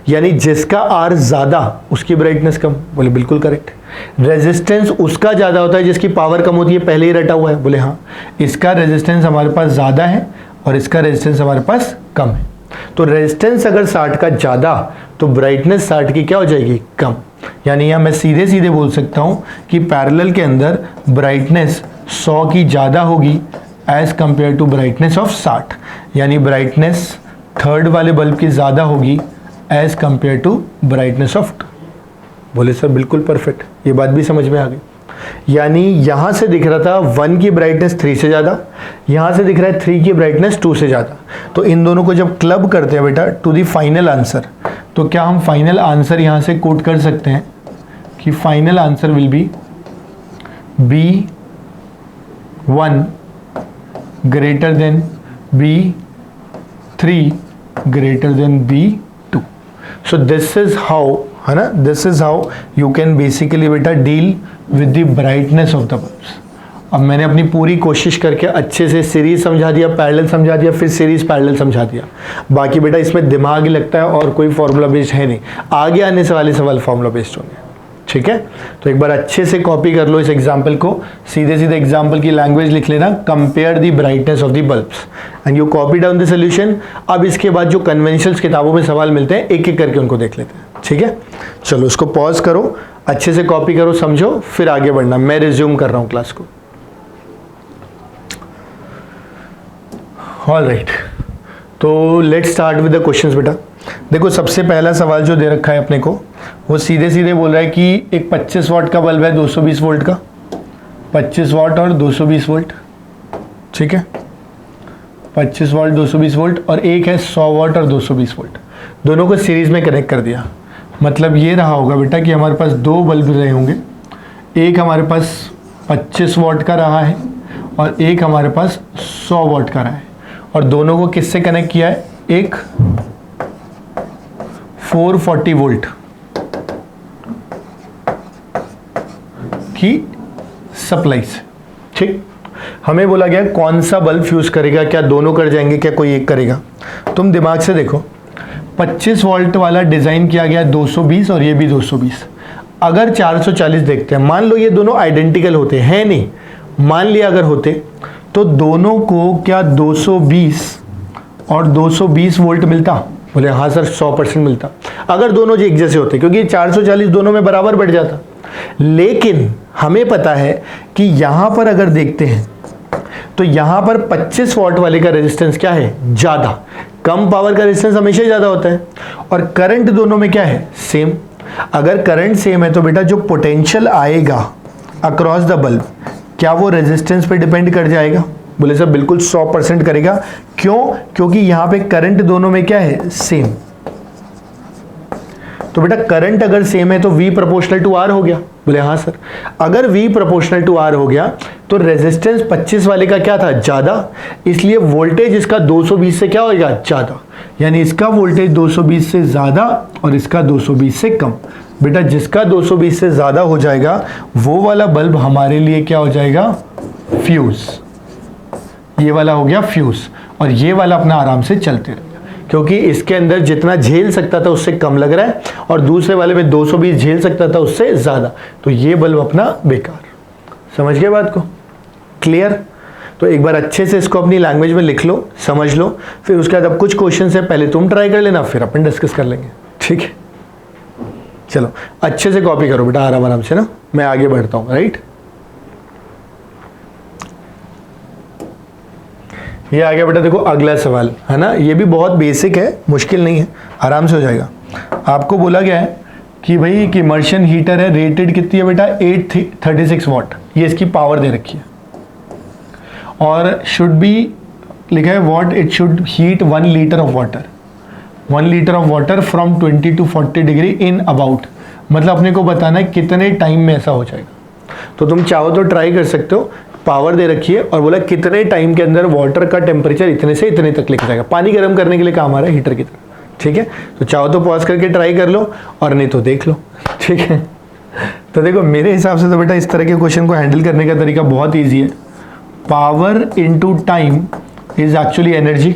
यानी जिसका R ज़्यादा उसकी ब्राइटनेस कम। बोले बिल्कुल करेक्ट। रेजिस्टेंस उसका ज़्यादा होता है जिसकी पावर कम होती है, पहले ही रटा हुआ है। बोले हाँ। इसका रेजिस्टेंस हमारे पास ज़्यादा है और इसका रेजिस्टेंस हमारे पास कम है। तो रेजिस्टेंस अगर 60 का ज़्यादा तो ब्राइटनेस 60 की क्या हो जाएगी, कम। यानी यहाँ मैं सीधे सीधे बोल सकता हूँ कि पैरेलल के अंदर ब्राइटनेस 100 की ज़्यादा होगी as compare to brightness of 60। यानी ब्राइटनेस थर्ड वाले बल्ब की ज़्यादा होगी as compare to brightness of 2। बोले सर बिल्कुल परफेक्ट, ये बात भी समझ में आ गई। यानी यहाँ से दिख रहा था 1 की ब्राइटनेस 3 से ज़्यादा, यहाँ से दिख रहा है 3 की ब्राइटनेस 2 से ज़्यादा। तो इन दोनों को जब क्लब करते हैं बेटा टू दी फाइनल आंसर, तो क्या हम फाइनल आंसर यहाँ से कोट कर सकते हैं कि final answer will be B1 greater than B3 greater than B2। So this is how, है ना, this is how you can basically बेटा deal with the brightness of the bulbs. अब मैंने अपनी पूरी कोशिश करके अच्छे से सीरीज समझा दिया, पैरेलल समझा दिया, फिर सीरीज पैरेलल समझा दिया। बाकी बेटा इसमें दिमाग ही लगता है और कोई फॉर्मूला बेस्ड है नहीं। आगे आने से वाले सवाल फॉर्मूला बेस्ड होंगे, ठीक है। तो एक बार अच्छे से कॉपी कर लो इस एग्जाम्पल को, सीधे सीधे एग्जाम्पल की लैंग्वेज लिख लेना, compare the brightness of the bulbs and you copy down the solution. अब इसके बाद जो कन्वेंशनल किताबों में सवाल मिलते हैं एक एक करके उनको देख लेते हैं, ठीक है। चलो इसको पॉज करो, अच्छे से कॉपी करो, समझो, फिर आगे बढ़ना। मैं रिज्यूम कर रहा हूँ क्लास को। ऑल राइट, तो let's start with the questions बेटा। देखो सबसे पहला सवाल जो दे रखा है अपने को, वो सीधे सीधे बोल रहा है कि एक 25 वाट का बल्ब है 220 वोल्ट का, 25 वाट और 220 वोल्ट, ठीक है, 25 वाट 220 वोल्ट, और एक है 100 वाट और 220 वोल्ट, दोनों को सीरीज में कनेक्ट कर दिया। मतलब ये रहा होगा बेटा कि हमारे पास दो बल्ब रहे होंगे, एक हमारे पास 25 वाट का रहा है और एक हमारे पास 100 वाट का रहा है, और दोनों को किससे कनेक्ट किया है, एक 440 वोल्ट की सप्लाई से, ठीक। हमें बोला गया कौन सा बल्ब फ्यूज करेगा, क्या दोनों कर जाएंगे, क्या कोई एक करेगा। तुम दिमाग से देखो, 25 वोल्ट वाला डिजाइन किया गया 220 और ये भी 220। अगर 440 देखते हैं, मान लो ये दोनों आइडेंटिकल होते हैं, नहीं, मान लिया अगर होते तो दोनों को क्या 220 और 220 वोल्ट मिलता? बोले हाँ सर 100% मिलता, अगर दोनों जो एक जैसे होते, क्योंकि 440 दोनों में बराबर बढ़ जाता। लेकिन हमें पता है कि यहां पर अगर देखते हैं तो यहां पर 25 वॉट वाले का रेजिस्टेंस क्या है, ज्यादा। कम पावर का रेजिस्टेंस हमेशा ज्यादा होता है, और करंट दोनों में क्या है, सेम। अगर करंट सेम है तो बेटा जो पोटेंशियल आएगा अक्रॉस द बल्ब, क्या वो रेजिस्टेंस पे डिपेंड कर जाएगा? बोले सर बिल्कुल 100% करेगा। क्यों? क्योंकि यहां पे करंट दोनों में क्या है, सेम। तो बेटा करंट अगर सेम है तो V प्रोपोर्शनल टू R हो गया। बोले हाँ सर। अगर V प्रोपोर्शनल टू R हो गया तो रेजिस्टेंस 25 वाले का क्या था, ज्यादा, इसलिए वोल्टेज इसका 220 से क्या होगा, ज्यादा। यानी इसका वोल्टेज 220 से ज्यादा और इसका 220 से कम। बेटा जिसका 220 से ज्यादा हो जाएगा वो वाला बल्ब हमारे लिए क्या हो जाएगा, फ्यूज। ये वाला हो गया फ्यूज, और ये वाला अपना आराम से चलते रहेगा, क्योंकि इसके अंदर जितना झेल सकता था उससे कम लग रहा है, और दूसरे वाले में 220 झेल सकता था उससे ज्यादा, तो ये बल्ब अपना बेकार। समझ गए बात को? क्लियर? तो एक बार अच्छे से इसको अपनी लैंग्वेज में लिख लो, समझ लो, फिर उसके बाद अब कुछ क्वेश्चन है, पहले तुम ट्राई कर लेना, फिर अपन डिस्कस कर लेंगे, ठीक है? चलो अच्छे से कॉपी करो बेटा, आराम आराम से ना, मैं आगे बढ़ता हूं, राइट। ये आ गया बेटा, देखो अगला सवाल है ना, ये भी बहुत बेसिक है, मुश्किल नहीं है, आराम से हो जाएगा। आपको बोला गया है कि भाई कि इमर्शन हीटर है, रेटेड कितनी है बेटा, 836 वाट, ये इसकी पावर दे रखी है, और शुड बी लिखा है what it should heat 1 litre of water, 1 litre of water from 20 to 40 degree in about, मतलब अपने को बताना है कितने टाइम में ऐसा हो जाएगा। तो तुम चाहो तो ट्राई कर सकते हो, पावर दे रखी है और बोला कितने टाइम के अंदर वाटर का टेम्परेचर इतने से इतने तक लेके जाएगा, पानी गर्म करने के लिए काम आ रहा है हीटर की तरह, ठीक है। तो चाहो तो पॉज करके ट्राई कर लो, और नहीं तो देख लो, ठीक है। तो देखो मेरे हिसाब से तो बेटा इस तरह के क्वेश्चन को हैंडल करने का तरीका बहुत ईजी है। Power into time is actually energy,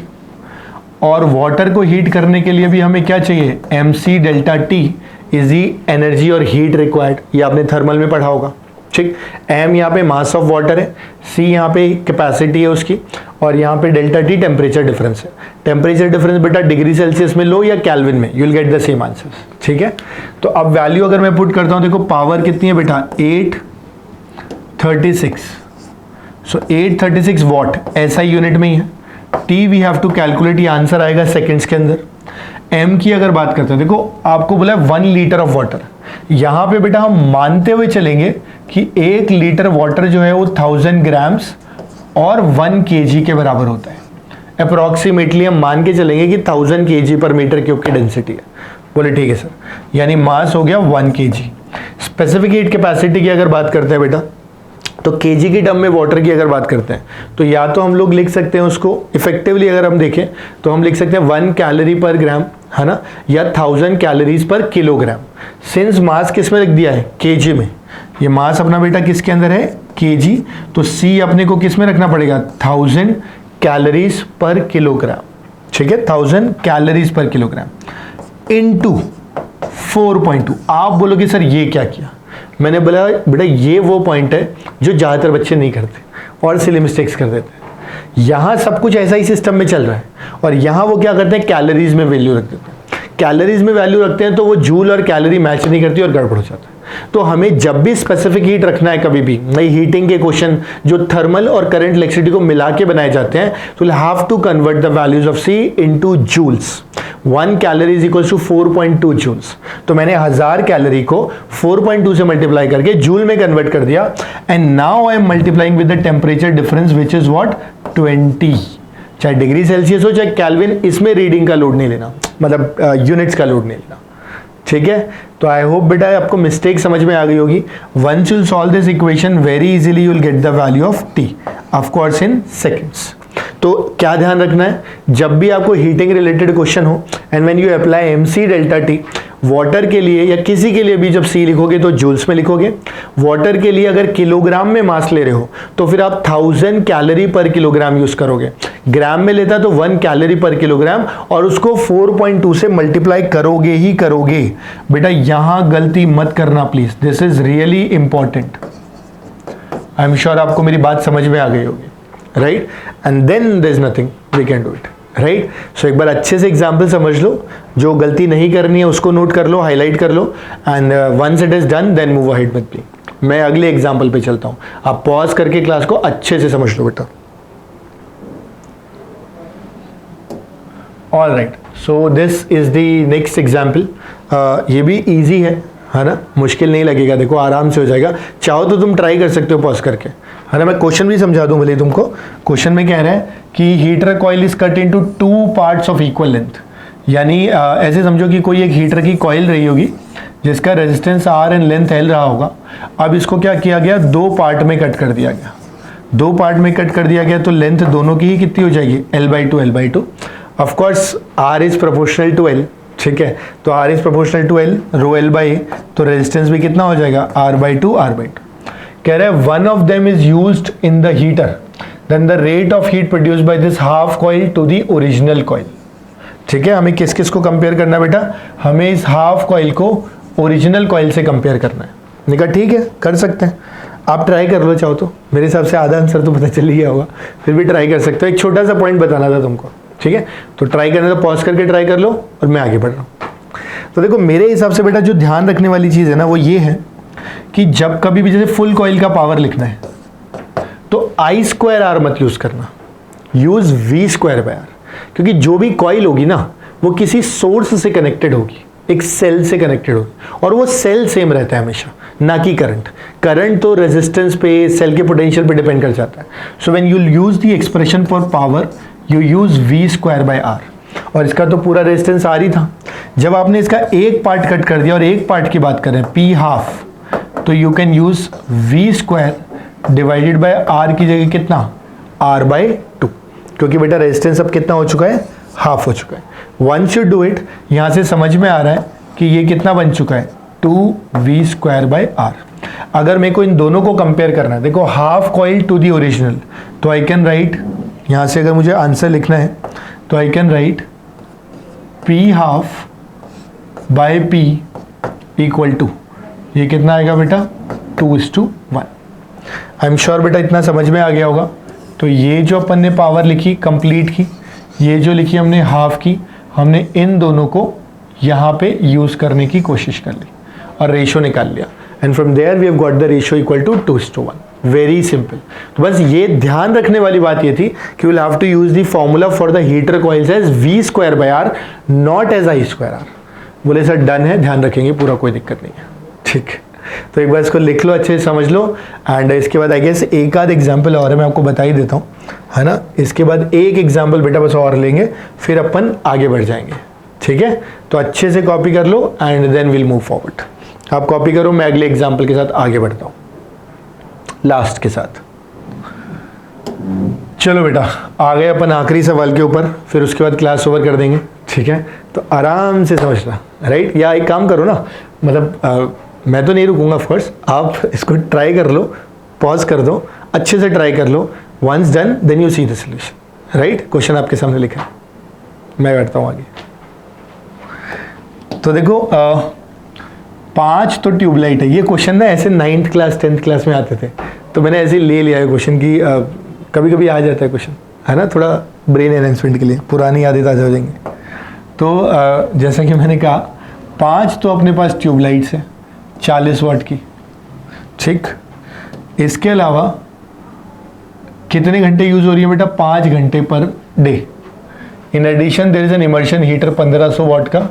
और वाटर को हीट करने के लिए भी हमें क्या चाहिए, mc delta T is the energy और हीट रिक्वायर्ड, ये आपने थर्मल में पढ़ा होगा, ठीक। m यहाँ पे मास ऑफ वाटर है, c यहाँ पे कैपेसिटी है उसकी, और यहाँ पे डेल्टा टी टेम्परेचर डिफरेंस है। टेम्परेचर डिफरेंस बेटा डिग्री सेल्सियस में लो या कैल्विन में, you will get the same answer, ठीक है। तो अब वैल्यू अगर मैं पुट करता हूँ, देखो पावर कितनी है बेटा, 836, सो 836 वॉट एसआई यूनिट में ही है। T we have to calculate, ये आंसर आएगा सेकेंड्स के अंदर। एम की अगर बात करते हैं, देखो आपको बोला है 1 लीटर ऑफ वाटर, यहां पे बेटा हम मानते हुए चलेंगे कि 1 लीटर वाटर जो है वो 1000 ग्राम्स और 1 kg के बराबर होता है। अप्रॉक्सीमेटली हम मान के चलेंगे कि 1000 kg पर मीटर क्यूब की डेंसिटी है। बोले ठीक है सर, यानी मास हो गया 1 kg। स्पेसिफिक हीट कैपेसिटी की अगर बात करते हैं बेटा, तो केजी की टर्म में वाटर की अगर बात करते हैं, तो या तो हम लोग लिख सकते हैं उसको इफेक्टिवली, अगर हम देखें तो हम लिख सकते हैं 1 कैलोरी पर ग्राम, है ना, या 1000 कैलोरीज पर किलोग्राम। सिंस मास किस में लिख दिया है, केजी में, ये मास अपना बेटा किसके अंदर है, केजी, तो सी अपने को किस में रखना पड़ेगा, 1000 कैलोरीज पर किलोग्राम, ठीक है, 1000 कैलोरीज पर किलोग्राम इनटू 4.2। आप बोलोगे सर ये क्या किया, मैंने बोला बेटा ये वो पॉइंट है जो ज़्यादातर बच्चे नहीं करते और सिली मिस्टेक्स कर देते हैं। यहाँ सब कुछ ऐसा ही सिस्टम में चल रहा है, और यहाँ वो क्या करते हैं, कैलोरीज में वैल्यू रख देते हैं। कैलोरीज में वैल्यू रखते हैं तो वो जूल और कैलोरी मैच नहीं करती और गड़बड़ हो जाता है। तो हमें जब भी स्पेसिफिक हीट रखना है, कभी भी नई हीटिंग के क्वेश्चन जो थर्मल और करंट इलेक्ट्रिसिटी को मिला के बनाए जाते हैं, तो have to convert the values of C into joules. 1 calorie is equal to 4.2 joules. तो मैंने 1000 कैलोरी को 4.2 से मल्टीप्लाई करके जूल में कन्वर्ट कर दिया, and now I am multiplying with the temperature difference which is what 20। चाहे डिग्री सेल्सियस हो चाहे केल्विन, इसमें रीडिंग का लोड नहीं लेना, मतलब यूनिट्स का लोड नहीं लेना। ठीक है, तो आई होप बेटा आपको मिस्टेक समझ में आ गई होगी। Once you solve this equation very easily you will get the value of T, of course in seconds. तो क्या ध्यान रखना है, जब भी आपको हीटिंग रिलेटेड क्वेश्चन हो and when you apply MC delta T, water के लिए या किसी के लिए भी जब सी लिखोगे तो जूल्स में लिखोगे। वाटर के लिए अगर किलोग्राम में मास ले रहे हो तो फिर आप 1000 कैलोरी पर किलोग्राम यूज करोगे। ग्राम में लेता तो 1 कैलोरी पर किलोग्राम, और उसको 4.2 से मल्टीप्लाई करोगे ही करोगे। बेटा यहां गलती मत करना please, this is really important. I am sure आपको मेरी बात समझ में आ गई होगी, right? And then there is nothing we can do it, right? So एक बार अच्छे से एग्जाम्पल समझ लो, जो गलती नहीं करनी है उसको नोट कर लो, हाईलाइट कर लो, and once it is done then move ahead with me. मैं अगले एग्जाम्पल पे चलता हूं, आप पॉज करके क्लास को अच्छे से समझ लो बेटा। All right, so this is the next example. ये भी ईजी है ना, मुश्किल नहीं लगेगा, देखो आराम से हो जाएगा। चाहो तो तुम ट्राई कर सकते हो पॉज करके, है ना। मैं क्वेश्चन भी समझा दूं भले तुमको। क्वेश्चन में कह रहा है कि heater coil is cut into 2 parts of equal length, यानी ऐसे समझो कि कोई एक हीटर की कॉइल रही होगी जिसका resistance R and length L रहा होगा। अब इसको क्या किया गया, 2 पार्ट में कट कर दिया गया। 2 पार्ट में कट कर दिया गया तो लेंथ दोनों की ही कितनी हो जाएगी, L/2 L/2। Of course R is proportional to L, ठीक है, तो R is proportional to L, rho L/A, तो रेजिस्टेंस भी कितना हो जाएगा, R/2 R/2। कह रहा है one of them is used in the heater, then the rate of heat produced by this half coil to the original coil. ठीक है, हमें किस किस को कंपेयर करना है बेटा, हमें इस हाफ कॉइल को ओरिजिनल कॉइल से कंपेयर करना है। मैंने कहा ठीक है, कर सकते हैं, आप ट्राई कर लो चाहो तो। मेरे हिसाब से आधा आंसर तो पता चल ही गया होगा, फिर भी ट्राई कर सकते हो। एक छोटा सा पॉइंट बताना था तुमको, ठीक है, तो ट्राई करना तो पॉज करके ट्राई कर लो और मैं आगे बढ़ रहा हूँ। तो देखो मेरे हिसाब से बेटा जो ध्यान रखने वाली चीज़ है ना वो ये है कि जब कभी भी जैसे फुल कॉइल का पावर लिखना है तो I²R मत यूज करना, यूज V²/R, क्योंकि जो भी कॉइल होगी ना वो किसी सोर्स से कनेक्टेड होगी, एक सेल से कनेक्टेड होगी, और वो सेल सेम रहता है हमेशा, ना कि करंट। करंट तो रेजिस्टेंस पे, सेल के पोटेंशियल पे डिपेंड कर जाता है। So when you use the expression for power you use V²/R, और इसका तो पूरा रेजिस्टेंस R ही था। जब आपने इसका एक पार्ट कट कर दिया और एक पार्ट की बात करें P½ तो you can use V² divided by R की जगह कितना, R/2, क्योंकि बेटा रेजिस्टेंस अब कितना हो चुका है, हाफ हो चुका है। वंस यू डू इट, यहां से समझ में आ रहा है कि ये कितना बन चुका है, 2V²/R। अगर मेरे को इन दोनों को कंपेयर करना है, देखो half coil to the original, तो आई कैन राइट, यहां से अगर मुझे आंसर लिखना है तो I can write P½ P equal to, ये कितना आएगा बेटा, 2:1। आई एम श्योर बेटा इतना समझ में आ गया होगा। तो ये जो अपन ने पावर लिखी कंप्लीट की, ये जो लिखी हमने हाफ की, हमने इन दोनों को यहाँ पे यूज करने की कोशिश कर ली और रेशो निकाल लिया, and from there we have got the ratio equal to 2:1। Very simple. तो बस ये ध्यान रखने वाली बात ये थी कि will have to use the formula for the heater coils as V²/R, not as I²R। बोले सर डन है, ध्यान रखेंगे पूरा, कोई दिक्कत नहीं है, ठीक है। तो एक बार इसको लिख लो, अच्छे से समझ लो, एंड इसके बाद आई गेस एक आध एग्जाम्पल और है, मैं आपको बता ही देता हूँ, है ना। इसके बाद एक एग्जाम्पल बेटा बस और लेंगे, फिर अपन आगे बढ़ जाएंगे, ठीक है। तो अच्छे से कॉपी कर लो and then will move forward. आप कॉपी करो, मैं अगले एग्जाम्पल के साथ आगे बढ़ता हूँ, लास्ट के साथ। चलो बेटा आ गए अपन आखिरी सवाल के ऊपर, फिर उसके बाद क्लास ओवर कर देंगे, ठीक है। तो आराम से समझना, राइट। या एक काम करो ना, मतलब मैं तो नहीं रुकूंगा ऑफकोर्स, आप इसको ट्राई कर लो, पॉज कर दो, अच्छे से ट्राई कर लो। Once done then you see the solution, right. Question आपके सामने लिखा है, मैं बैठता हूँ आगे। तो देखो 5 तो ट्यूबलाइट है। ये क्वेश्चन ना ऐसे 9th क्लास 10th क्लास में आते थे, तो मैंने ऐसे ले लिया है क्वेश्चन की, कभी कभी आ जाता है क्वेश्चन, है ना, थोड़ा ब्रेन एनहेंसमेंट के लिए, पुरानी यादें ताज़ा हो जाएंगी। तो जैसा कि मैंने कहा 5 तो अपने पास ट्यूबलाइट्स हैं, 40 वाट की, ठीक। इसके अलावा कितने घंटे यूज हो रही है बेटा? 5 घंटे पर day. In addition there is an immersion heater 1500 watt का,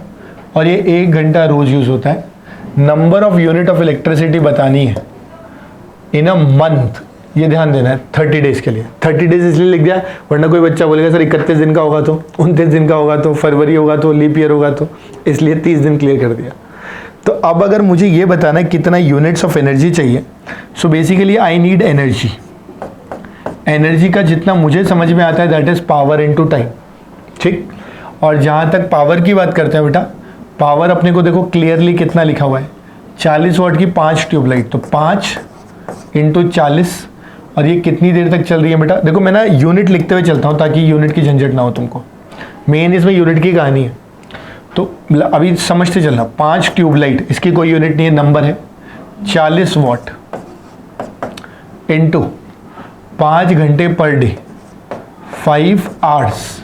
और ये 1 घंटा रोज यूज होता है। Number of unit of electricity बतानी है इन अ मंथ, ये ध्यान देना है 30 डेज के लिए। 30 डेज इसलिए लिख दिया वरना कोई बच्चा बोलेगा सर 31 दिन का होगा तो, 29 दिन का होगा तो, फरवरी होगा तो, लीप ईयर होगा तो, इसलिए 30 दिन क्लियर कर दिया। तो अब अगर मुझे ये बताना है कितना यूनिट्स ऑफ एनर्जी चाहिए, so basically I need energy. Energy का जितना मुझे समझ में आता है that is power into time, ठीक। और जहाँ तक पावर की बात करते हैं बेटा, पावर अपने को देखो क्लियरली कितना लिखा हुआ है, 40 वाट की 5 ट्यूबलाइट, तो 5 इंटू 40, और ये कितनी देर तक चल रही है बेटा? देखो मैं ना यूनिट लिखते हुए चलता हूँ ताकि यूनिट की झंझट ना हो तुमको, मेन इसमें यूनिट की कहानी है। तो अभी समझते चलना, 5 ट्यूबलाइट, इसकी कोई यूनिट नहीं है, नंबर है, 40 वाट इंटू 5 घंटे पर day, 5 hours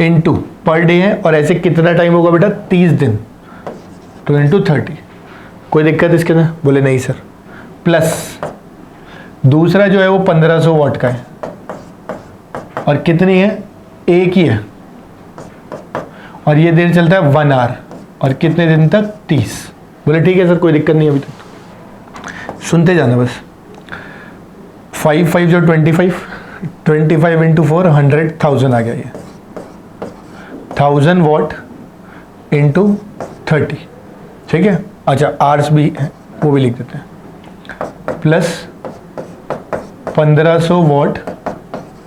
into per day है, और ऐसे कितना टाइम होगा बेटा? 30 दिन, तो इंटू 30। कोई दिक्कत इसके अंदर? बोले नहीं सर। प्लस दूसरा जो है वो 1500 वाट का है, और कितनी है? एक ही है, और ये देर चलता है 1 आवर, और कितने दिन तक? 30। बोले ठीक है सर, कोई दिक्कत नहीं अभी तक। सुनते जाना बस। 5 5 जो 25, 25 इंटू 4 100,000 आ गया ये, 1000 वाट इंटू 30, ठीक है। अच्छा आवर्स भी है, वो भी लिख देते हैं, प्लस 1500 वाट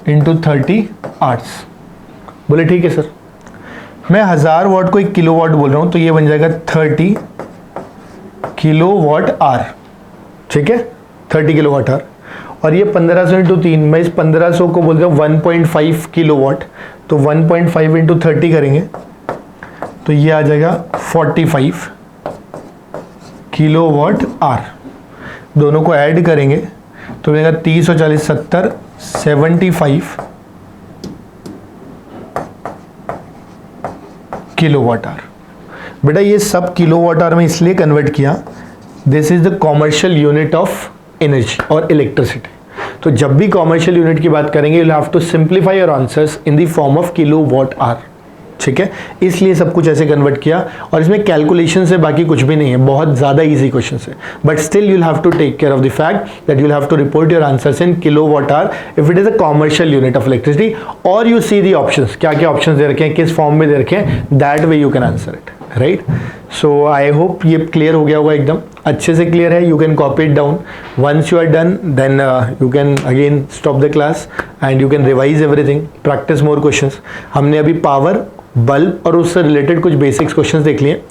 इंटू 30 आवर्स। बोले ठीक है सर। मैं 1000 वाट को 1 किलो वाट बोल रहा हूँ, तो ये बन जाएगा 30 किलो वाट आवर, ठीक है, 30 किलो वाट आवर। और ये 1500 इंटू 3, मैं इस 1500 को बोल रहा हूँ 1.5 किलो वाट, तो 1.5 इंटू 30 करेंगे तो ये आ जाएगा 45 किलो वाट आवर। दोनों को ऐड करेंगे तो मिलेगा 30 और 40 70, 75 किलो वाट आवर। बेटा ये सब किलो वाट आवर में इसलिए कन्वर्ट किया, this is the commercial unit of energy और इलेक्ट्रिसिटी। तो जब भी कॉमर्शियल यूनिट की बात करेंगे you have to simplify your answers in the form of kilo watt hour, ठीक है। इसलिए सब कुछ ऐसे कन्वर्ट किया, और इसमें कैलकुलेशन से बाकी कुछ भी नहीं है, बहुत ज़्यादा इजी क्वेश्चन है, but still you have to take care of the fact that you have to report your answers in kilo watt hour if it is a commercial unit of electricity, और you see the options, क्या क्या options दे रखे हैं, किस form में दे रखे हैं, that way you can answer it, right. So I hope ये क्लियर हो गया होगा, एकदम अच्छे से क्लियर है। You can copy it down, once you are done then you can again stop the class and you can revise everything, practice more questions. हमने अभी पावर, बल्ब और उससे रिलेटेड कुछ बेसिक्स क्वेश्चंस देख लिए।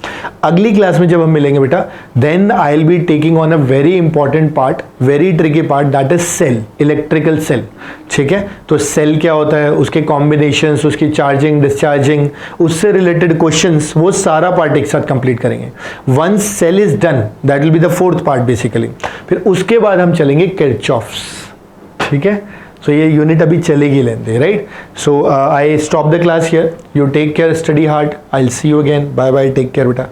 अगली क्लास में जब हम मिलेंगे बेटा, then I will be taking on a very important part, very tricky part, that is cell, electrical cell, ठीक है। तो सेल क्या होता है, उसके कॉम्बिनेशंस, उसकी चार्जिंग डिस्चार्जिंग, उससे रिलेटेड क्वेश्चंस, वो सारा पार्ट एक साथ कंप्लीट करेंगे। Once cell is done that will be the 4th part basically. फिर उसके बाद हम चलेंगे किरचॉफ्स, ठीक है। सो ये यूनिट अभी चलेगी लेंगे, right. So I stop the class here, you take care, study hard, I will see you again, bye bye, take care बेटा।